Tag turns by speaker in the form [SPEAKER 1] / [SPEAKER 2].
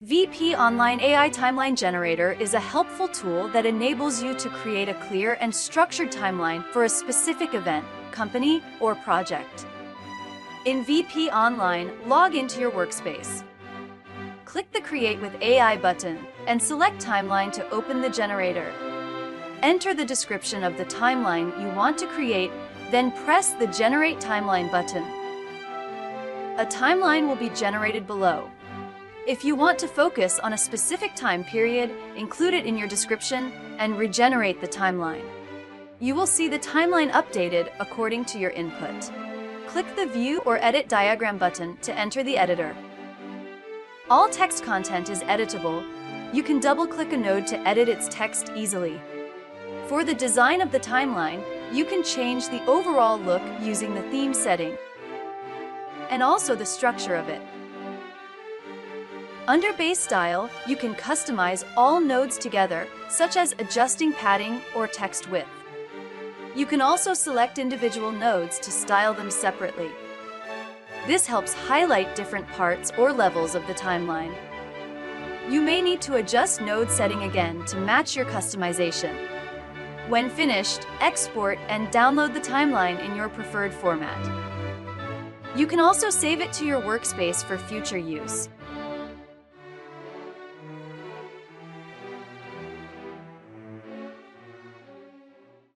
[SPEAKER 1] VP Online AI Timeline Generator is a helpful tool that enables you to create a clear and structured timeline for a specific event, company, or project. In VP Online, log into your workspace. Click the Create with AI button and select Timeline to open the generator. Enter the description of the timeline you want to create, then press the Generate Timeline button. A timeline will be generated below. If you want to focus on a specific time period, include it in your description and regenerate the timeline. You will see the timeline updated according to your input. Click the View or Edit Diagram button to enter the editor. All text content is editable. You can double-click a node to edit its text easily. For the design of the timeline, you can change the overall look using the theme setting and also the structure of it. Under Base Style, you can customize all nodes together, such as adjusting padding or text width. You can also select individual nodes to style them separately. This helps highlight different parts or levels of the timeline. You may need to adjust node setting again to match your customization. When finished, export and download the timeline in your preferred format. You can also save it to your workspace for future use.